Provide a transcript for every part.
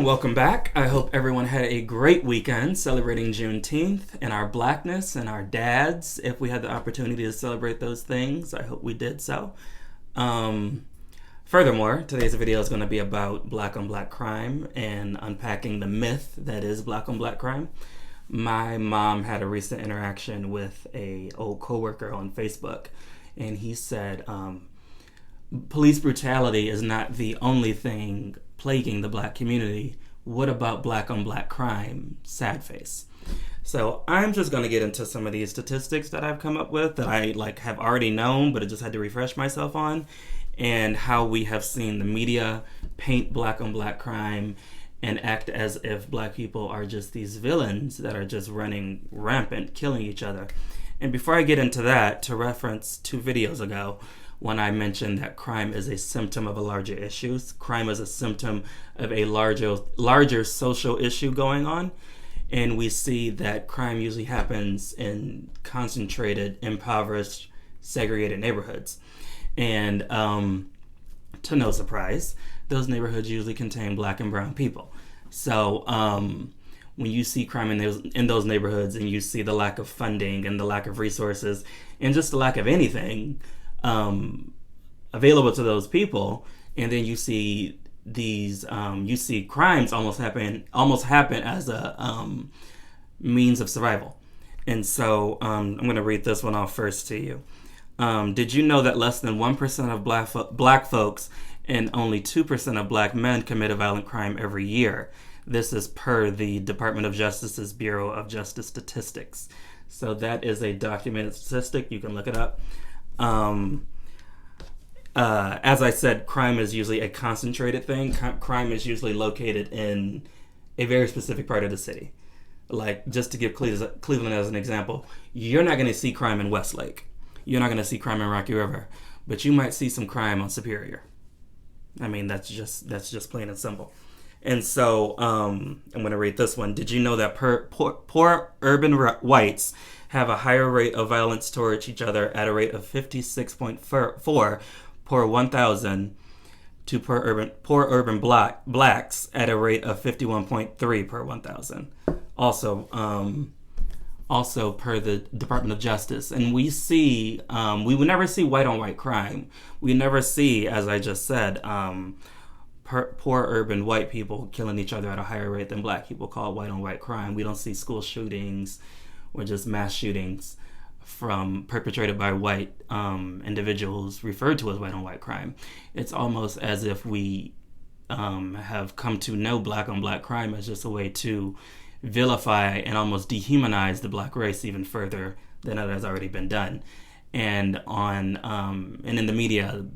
Welcome back. I hope everyone had a great weekend celebrating Juneteenth and our blackness and our dads. If we had the opportunity to celebrate those things, I hope we did so. Furthermore, today's video is going to be about black on black crime and unpacking the myth that is black on black crime. My mom had a recent interaction with a old coworker on Facebook, and he said police brutality is not the only thing plaguing the black community. What about black on black crime? Sad face. So I'm just going to get into some of these statistics that I've come up with that I have already known, but I just had to refresh myself on, and how we have seen the media paint black on black crime and act as if black people are just these villains that are just running rampant, killing each other. And before I get into that, to reference 2 videos ago, when I mentioned that crime is a symptom of a larger issue, crime is a symptom of a larger social issue going on. And we see that crime usually happens in concentrated, impoverished, segregated neighborhoods. And to no surprise, those neighborhoods usually contain black and brown people. So when you see crime in those neighborhoods, and you see the lack of funding and the lack of resources and just the lack of anything available to those people, and then you see these crimes almost happen as a means of survival. And so I'm going to read this one off first to you. Did you know that less than 1% of black folks and only 2% of black men commit a violent crime every year? This is per the Department of Justice's Bureau of Justice Statistics. So that is a documented statistic. You can look it up. As I said, crime is usually a concentrated thing. Crime is usually located in a very specific part of the city. Like, just to give Cleveland as an example, you're not going to see crime in Westlake. You're not going to see crime in Rocky River, but you might see some crime on Superior. I mean, that's just plain and simple. And so I'm going to read this one. Did you know that poor urban whites have a higher rate of violence towards each other at a rate of 56.4 per 1,000 to poor urban blacks at a rate of 51.3 per 1,000. Also per the Department of Justice. And we see, we would never see white on white crime. We never see, as I just said, poor urban white people killing each other at a higher rate than black people, called white on white crime. We don't see school shootings or just mass shootings perpetrated by white individuals referred to as white on white crime. It's almost as if we have come to know black on black crime as just a way to vilify and almost dehumanize the black race even further than it has already been done. And in the media,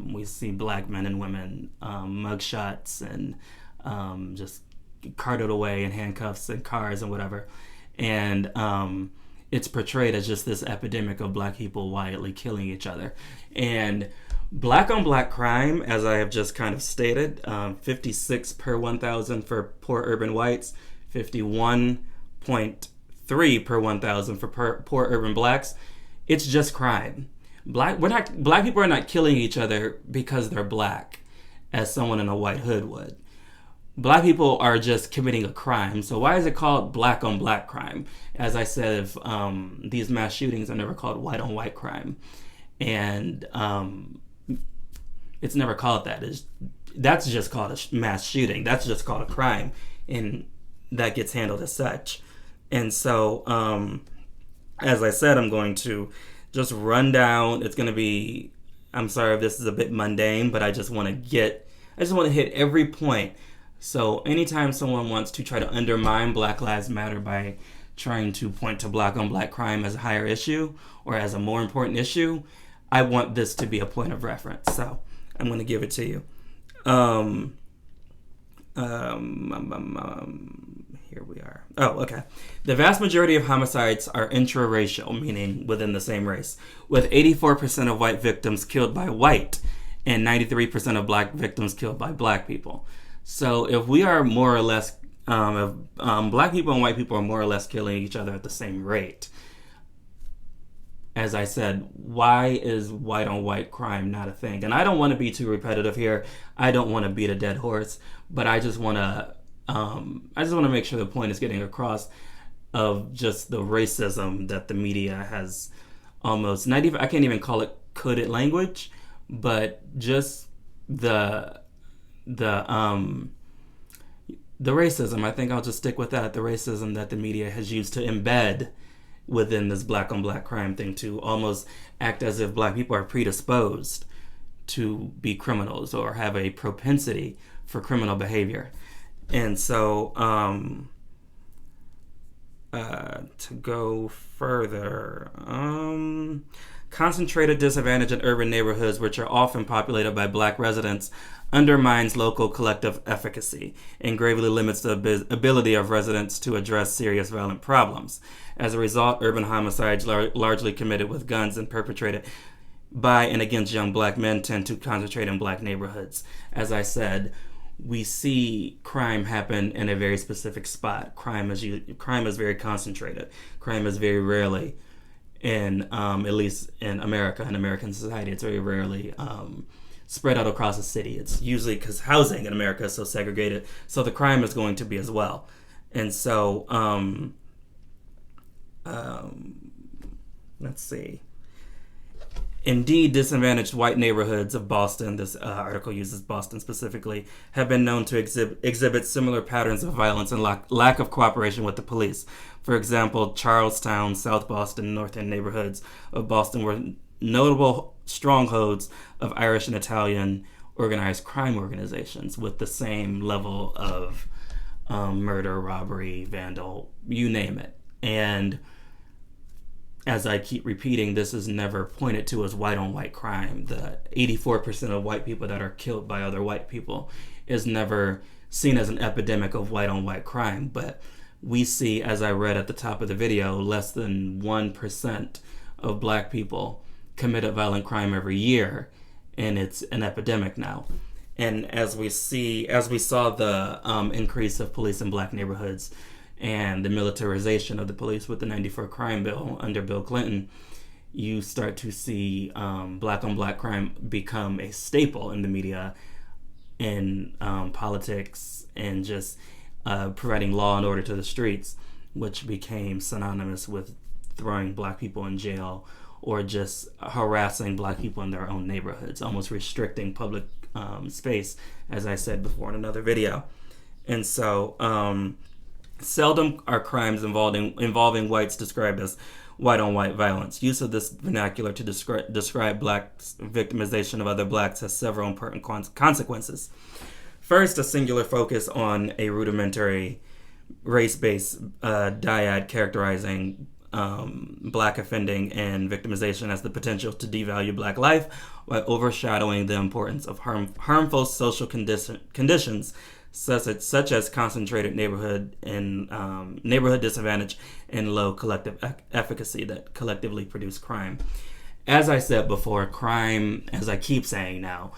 we see black men and women mugshots and just carted away in handcuffs and cars and whatever. And it's portrayed as just this epidemic of black people wildly killing each other. And black on black crime, as I have just kind of stated, 56 per 1,000 for poor urban whites, 51.3 per 1,000 for poor urban blacks. It's just crime. Black people are not killing each other because they're black, as someone in a white hood would. Black people are just committing a crime. So why is it called black on black crime? As I said, if these mass shootings are never called white on white crime, and it's never called that. That's just called a mass shooting. That's just called a crime, and that gets handled as such. And so, as I said, I'm going to just run down. It's going to be, I'm sorry if this is a bit mundane, but I just want to hit every point. So anytime someone wants to try to undermine Black Lives Matter by trying to point to black on black crime as a higher issue or as a more important issue, I want this to be a point of reference. So I'm going to give it to you. Here we are. Oh, okay. The vast majority of homicides are intraracial, meaning within the same race, with 84% of white victims killed by white and 93% of black victims killed by black people. So if we are more or less, if black people and white people are more or less killing each other at the same rate, as I said, why is white on white crime not a thing? And I don't want to be too repetitive here. I don't want to beat a dead horse, but I just want to I just want to make sure the point is getting across of just the racism that the media has almost not even, I can't even call it coded language, but just the the um the racism. I think I'll just stick with that. The racism that the media has used to embed within this black on black crime thing, to almost act as if black people are predisposed to be criminals or have a propensity for criminal behavior. And so, to go further, concentrated disadvantage in urban neighborhoods, which are often populated by black residents, undermines local collective efficacy and gravely limits the ability of residents to address serious violent problems. As a result, urban homicides largely committed with guns and perpetrated by and against young black men tend to concentrate in black neighborhoods. As I said, we see crime happen in a very specific spot. Crime is very concentrated. Crime is very rarely in, at least in America, in American society, it's very rarely spread out across the city. It's usually because housing in America is so segregated, so the crime is going to be as well. And so, let's see. Indeed, disadvantaged white neighborhoods of Boston, this article uses Boston specifically, have been known to exhibit similar patterns of violence and lack of cooperation with the police. For example, Charlestown, South Boston, and North End neighborhoods of Boston were notable strongholds of Irish and Italian organized crime organizations with the same level of murder, robbery, vandal, you name it. And as I keep repeating, this is never pointed to as white on white crime. The 84% of white people that are killed by other white people is never seen as an epidemic of white on white crime. But we see, as I read at the top of the video, less than 1% of black people commit a violent crime every year, and it's an epidemic now. And as we saw the increase of police in black neighborhoods and the militarization of the police with the 94 crime bill under Bill Clinton, you start to see black on black crime become a staple in the media, in politics, and just providing law and order to the streets, which became synonymous with throwing black people in jail or just harassing black people in their own neighborhoods, almost restricting public space, as I said before in another video. And so, seldom are crimes involving whites described as white-on-white violence. Use of this vernacular to describe blacks' victimization of other blacks has several important consequences. First, a singular focus on a rudimentary race-based dyad characterizing black offending and victimization as the potential to devalue black life while overshadowing the importance of harmful social conditions such as concentrated neighborhood and neighborhood disadvantage and low collective efficacy that collectively produce crime. As I said before, crime, as I keep saying now,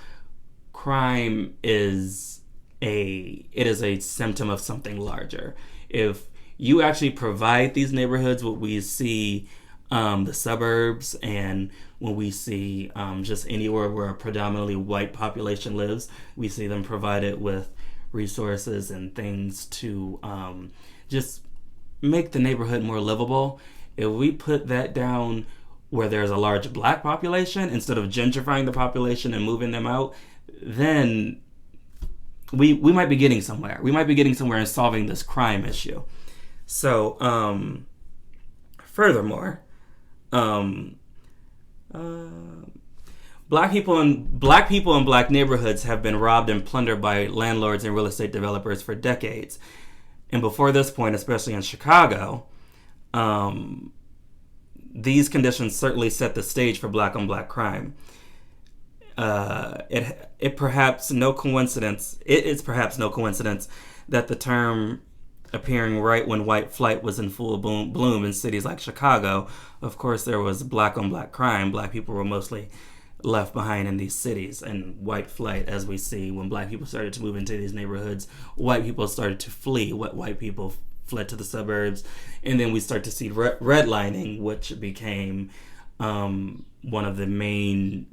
crime is a symptom of something larger. If you actually provide these neighborhoods, what we see, the suburbs, and when we see just anywhere where a predominantly white population lives, we see them provided with resources and things to just make the neighborhood more livable. If we put that down where there's a large black population, instead of gentrifying the population and moving them out, then we might be getting somewhere. We might be getting somewhere in solving this crime issue. So, furthermore, Black people in black neighborhoods have been robbed and plundered by landlords and real estate developers for decades. And before this point, especially in Chicago, these conditions certainly set the stage for black on black crime. It's perhaps no coincidence that the term appearing right when white flight was in full bloom in cities like Chicago. Of course, there was black on black crime. Black people were mostly left behind in these cities, and white flight, as we see, when black people started to move into these neighborhoods, white people started to flee. White people fled to the suburbs, and then we start to see redlining, which became one of the main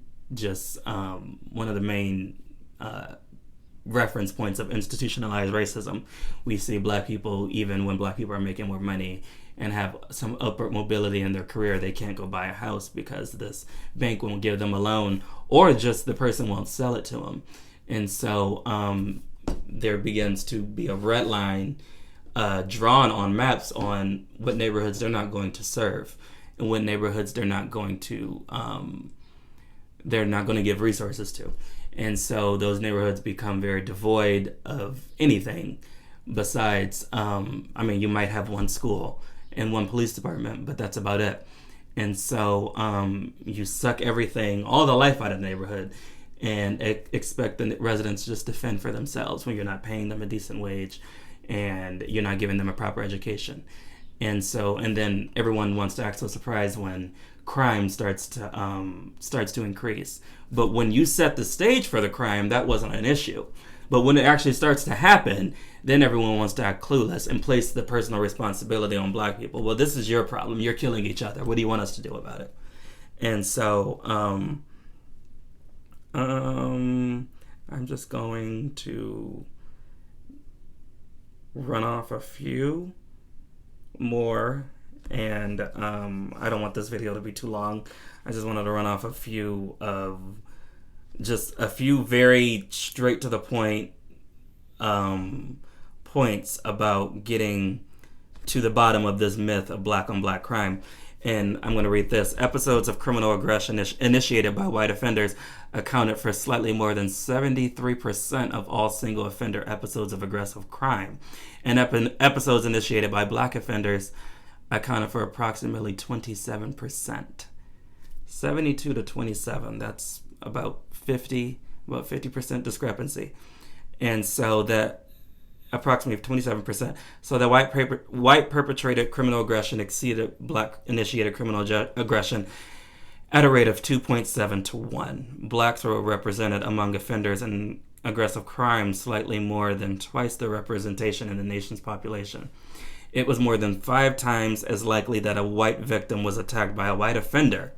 reference points of institutionalized racism. We see black people, even when black people are making more money and have some upward mobility in their career, they can't go buy a house because this bank won't give them a loan, or just the person won't sell it to them. And so there begins to be a red line drawn on maps on what neighborhoods they're not going to serve and what neighborhoods they're not going to give resources to. And so those neighborhoods become very devoid of anything besides, you might have one school and one police department, but that's about it. And so you suck everything, all the life out of the neighborhood, and expect the residents just to fend for themselves when you're not paying them a decent wage and you're not giving them a proper education. And then everyone wants to act so surprised when crime starts to increase. But when you set the stage for the crime, that wasn't an issue. But when it actually starts to happen, then everyone wants to act clueless and place the personal responsibility on black people. Well, this is your problem. You're killing each other. What do you want us to do about it? And so I'm just going to run off a few more, and I don't want this video to be too long. I just wanted to run off a few very straight to the point points about getting to the bottom of this myth of black on black crime. And I'm going to read this. Episodes of criminal aggression initiated by white offenders accounted for slightly more than 73% of all single offender episodes of aggressive crime. And episodes initiated by black offenders accounted for approximately 27%. 72 to 27, that's about 50% discrepancy. And so that approximately 27%. So the white perpetrated criminal aggression exceeded black initiated criminal aggression at a rate of 2.7 to 1. Blacks were represented among offenders in aggressive crime slightly more than twice the representation in the nation's population. It was more than 5 times as likely that a white victim was attacked by a white offender.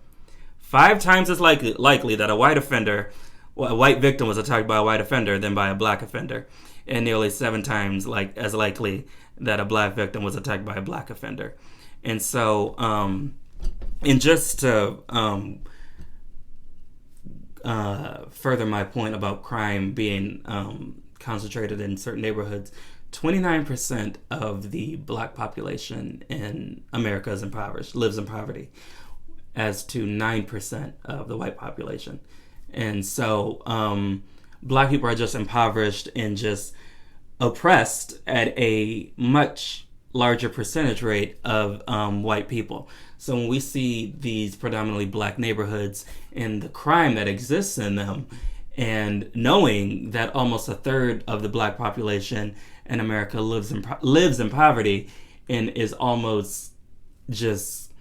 5 times as likely that a white victim was attacked by a white offender than by a black offender, and nearly 7 times as likely that a black victim was attacked by a black offender. And so, and just to further my point about crime being concentrated in certain neighborhoods, 29% of the black population in America is impoverished, lives in poverty, as to 9% of the white population. And so black people are just impoverished and just oppressed at a much larger percentage rate of white people. So when we see these predominantly black neighborhoods and the crime that exists in them, and knowing that almost a third of the black population in America lives in poverty and is almost just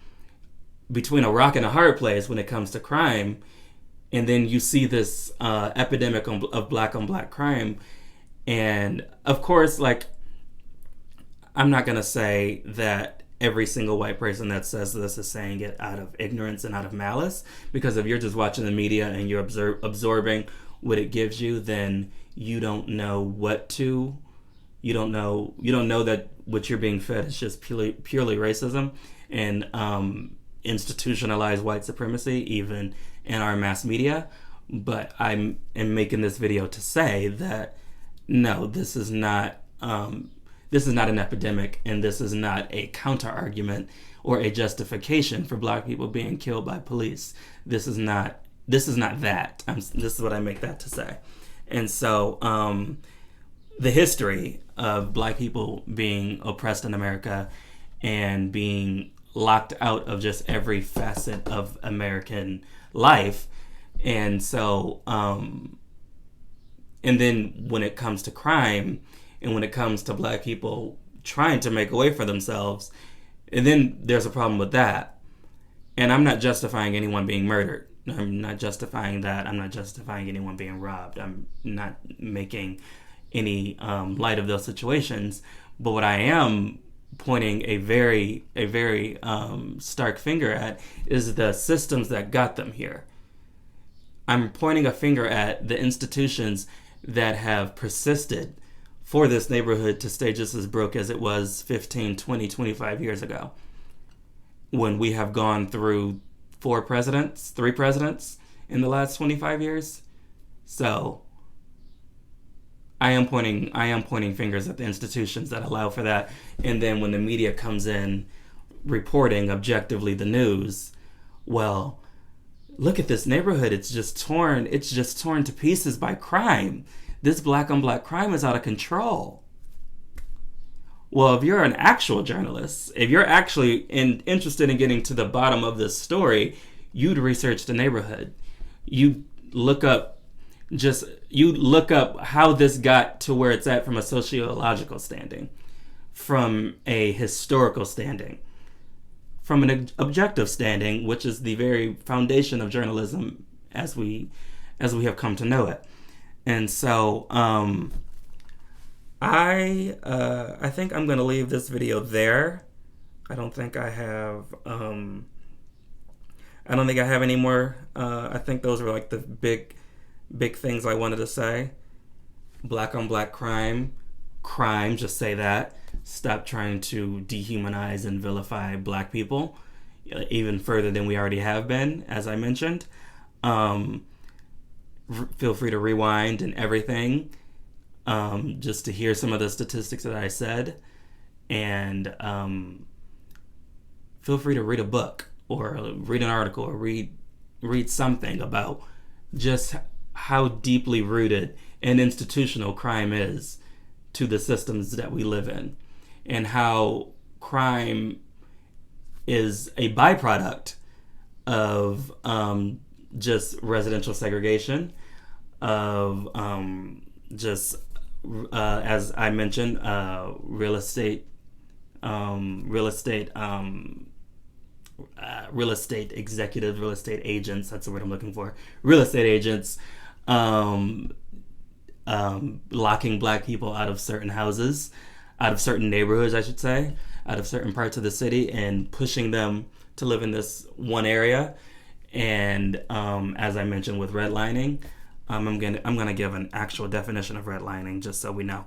between a rock and a hard place when it comes to crime, and then you see this epidemic of black on black crime. And of course, I'm not going to say that every single white person that says this is saying it out of ignorance and out of malice, because if you're just watching the media and you're absorbing what it gives you, then you don't know you don't know that what you're being fed is just purely racism and institutionalized white supremacy, even in our mass media. But I am making this video to say that no, this is not an epidemic, and this is not a counter argument or a justification for black people being killed by police. This is not that. This is what I make that to say. And so the history of black people being oppressed in America and being locked out of just every facet of American life. And so, and then when it comes to crime and when it comes to black people trying to make a way for themselves, and then there's a problem with that. And I'm not justifying anyone being murdered. I'm not justifying that. I'm not justifying anyone being robbed. I'm not making any light of those situations. But what I am pointing a very stark finger at is the systems that got them here. I'm pointing a finger at the institutions that have persisted for this neighborhood to stay just as broke as it was 15, 20, 25 years ago, when we have gone through three presidents in the last 25 years. So I am pointing fingers at the institutions that allow for that. And then when the media comes in reporting objectively the news, well, look at this neighborhood. It's just torn to pieces by crime. This black on black crime is out of control. Well, if you're an actual journalist, if you're actually interested in getting to the bottom of this story, you'd research the neighborhood. You look up how this got to where it's at from a sociological standing, from a historical standing, from an objective standing, which is the very foundation of journalism as we have come to know it. And so I think I'm going to leave this video there. I don't think I have any more. I think those were like the big things I wanted to say. Black on black crime, just say that. Stop trying to dehumanize and vilify black people even further than we already have been, as I mentioned. Feel free to rewind and everything, just to hear some of the statistics that I said. And feel free to read a book or read an article or read something about just how deeply rooted and institutional crime is to the systems that we live in, and how crime is a byproduct of just residential segregation, of as I mentioned, real estate executives, real estate agents, that's the word I'm looking for, real estate agents, locking black people out of certain houses, out of certain neighborhoods, I should say, out of certain parts of the city, and pushing them to live in this one area. And as I mentioned with redlining, I'm gonna give an actual definition of redlining just so we know.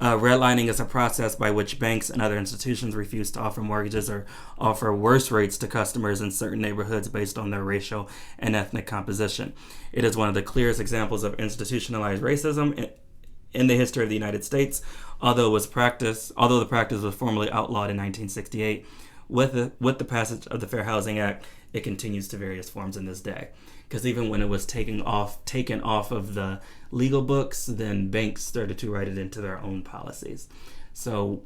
Redlining is a process by which banks and other institutions refuse to offer mortgages or offer worse rates to customers in certain neighborhoods based on their racial and ethnic composition. It is one of the clearest examples of institutionalized racism in the history of the United States, although the practice was formally outlawed in 1968. With the passage of the Fair Housing Act, it continues to various forms in this day. Because even when it was taken off of the legal books, then banks started to write it into their own policies. So,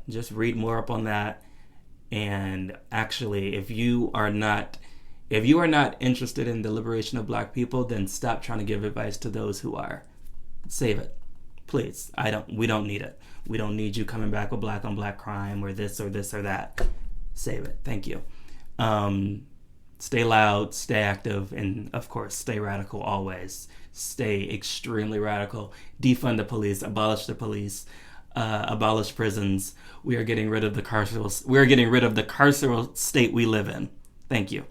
just read more up on that. And actually, if you are not interested in the liberation of black people, then stop trying to give advice to those who are. Save it, please. We don't need it. We don't need you coming back with black on black crime or this or that. Save it. Thank you. Stay loud, stay active, and of course, stay radical always. Stay extremely radical. Defund the police, abolish the police, abolish prisons. We are getting rid of the carceral state we live in. Thank you.